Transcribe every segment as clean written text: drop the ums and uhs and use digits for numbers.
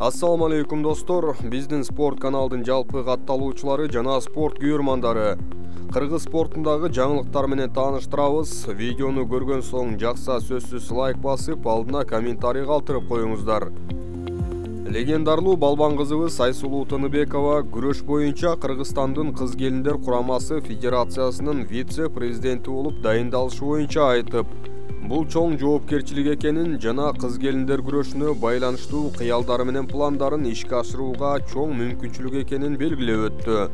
Assalamu alaikum dostор, биздин спорт каналдын жалпы катталуучулары жана спорт күйөрмандары. Кыргыз спортундагы жаңылыктар менен тааныштырабыз. Видеону көргөн соң жакса сөзсүз лайк басып, алдына комментарий калтырып коюңуздар. Легендарлуу балбан кызыбыз Айсулуу Тыныбекова күрөш боюнча Кыргызстандын кыз келиндер курамасы федерациясынын вице-президенти болуп дайындалышы боюнча айтып, бул чоң жоопкерчилик экенин жана кыз келиндер күрөшүнө байланыштуу кыялдары менен пландарын ишке ашырууга чоң мүмкүнчүлүк экенин белгилеп өттү.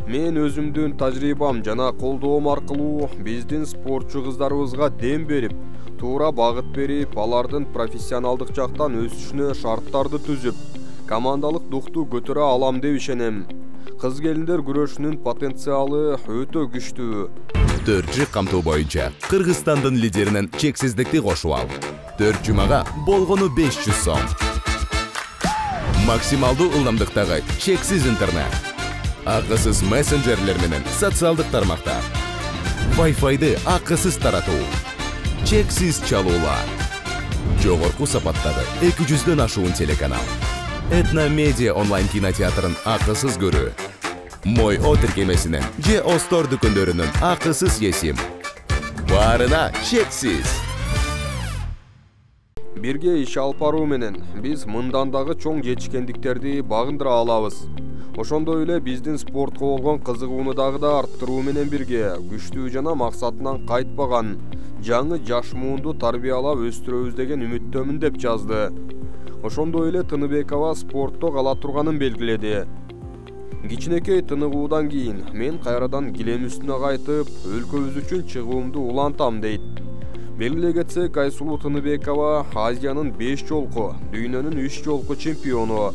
Мен өзүмдүн тажрыйбам жана колдоом аркылуу биздин спортчу кыздарыбызга дем берип, туура багыт берип, алардын профессионалдык жактан өсүшүнө шарттарды түзүп, командалык духту көтөрө алам деп ишенем. Кыз келиндер күрөшүнүн потенциалы өтө күчтүү. 4 камтуу боюнча Кыргызстандын лидеринен чексиздикти кошуп ал. 4 жумага болгону 500 сом. Максималдуу ылдамдыктагы чексиз интернет. Акысыз мессенджерлер менен социалдык тармактар. Wi-Fi'ды акысыз таратуу. Чексиз чалуулар. Жогорку сапаттагы 200дөн ашуун телеканал. Этно медиа онлайн кинотеатрын акысыз көрүү. Мой О тиркемесинен же Остор дүкөндөрүнүн акысыз есим. Баарына чексиз. Бирге иш алып баруу менен биз мындан дагы чоң жетишкендиктерди багындыра алабыз. Ошондой эле биздин спортко болгон кызыгууну дагы да арттыруу менен бирге күчтүү жана максатынан кайтпаган жаңы жаш муунду тарбиялап өстүрөбүз деген үмүттөмүн деп жазды. Ошондой эле Тыныбекова спортто кала турганын белгиледи. Кичинекей тыныгуудан кийин мен кайрадан килем үстүнө кайтып, өлкөбүз үчүн чыгуумду улантам дейт. Белгилей кетсек, Айсулуу Тыныбекова Азиянын 5 жолку, дүйнөнүн 3 жолку чемпиону.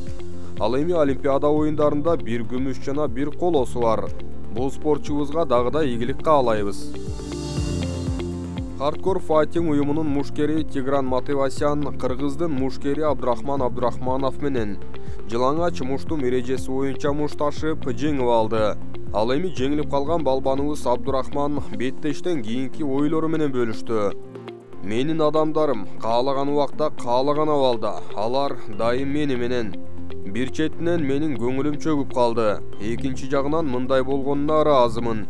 Ал эми Олимпиада оюндарында 1 күмүш жана 1 колосу бар. Бул спортчубузга дагы да ийгилик каалайбыз. Хардкор файтинг уюмунун мушкери Тигран Матевасян Кыргыздын мушкери Абдурахман Абдурахманов менен жылаңач муштум эрежеси боюнча мушташып жеңип алды. Ал эми жеңилип калган балбаныбыз Абдурахман беттештен кийинки ойлору менен бөлүштү. Менин адамдарым каалаган убакта, каалаган абалда, алар дайым мени менен. Бир четинен менин көңүлүм чөгүп калды. Экинчи жагынан мындай болгонуна ыраазымын.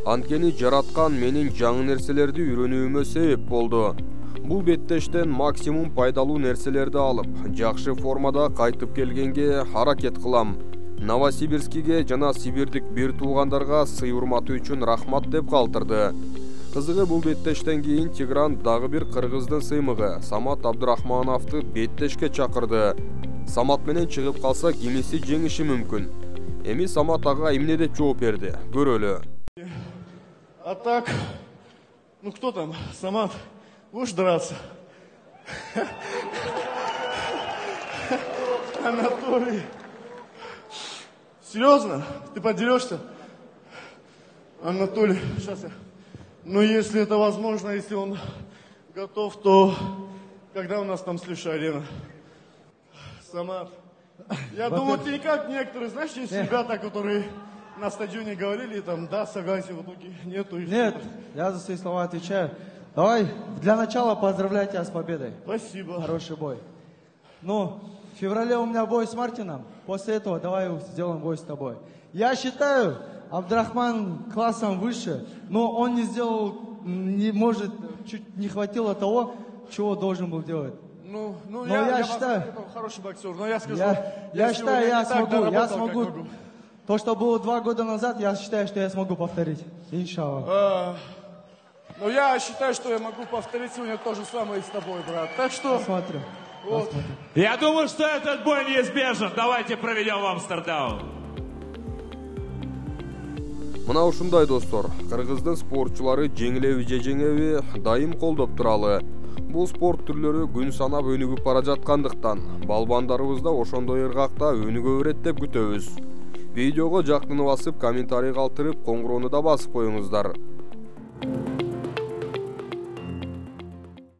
Анткени жараткан менин жаңы нерселерди үйрөнүүмө себеп болду. Бул беттештен максимум пайдалуу нерселерди алып, жакшы формада кайтып келгенге аракет кылам. Новосибирскиге жана сибирдик бир туугандарга сый урматы үчүн рахмат деп калтырды. Кызыгы бул беттештен кийин Тигран дагы бир кыргыздын сыймыгы Самат Абдурахмановду беттешке чакырды. Самат менен чыгып калса кимиси жеңиши мүмкүн. Эми Самат ага эмне деп жооп берди? Көрөлү. А так, ну кто там, Самат, будешь драться? Анатолий, серьезно? Ты подерешься? Анатолий, сейчас я... Ну, если это возможно, если он готов, то когда у нас там следующая арена? Самат, я думал, ты как некоторые, знаешь, есть ребята, которые... На стадионе говорили, там, да, согласен, в итоге нету. Нет, я за свои слова отвечаю. Давай, для начала поздравляю тебя с победой. Спасибо. Хороший бой. Ну, в феврале у меня бой с Мартином. После этого давай сделаем бой с тобой. Я считаю, Абдурахман классом выше, но он не сделал, не может, чуть не хватило того, чего должен был делать. Ну я считаю... Хороший боксер, но я скажу... Я считаю, я смогу. То, что было 2 года назад, я считаю, что я смогу повторить. Иншаллах. Но я считаю, что я могу повторить сегодня то же самое и с тобой, брат. Так что... Посмотрим. Вот. Посмотрим. Я думаю, что этот бой неизбежен. Давайте проведем в Амстердам. Мына ушундай достор, Кыргыздын спортчулары жеңилеби же жеңеби дайым колдоп туралы. Бул спорт түрлөрү күн санап өнүгүп бара жаткандыктан, балбандарыбыз да ошондой ыргакта өнүгө берет деп күтөбүз. Видеого жактыны басып, комментарий калтырып, коңгуроону да басып коюңуздар.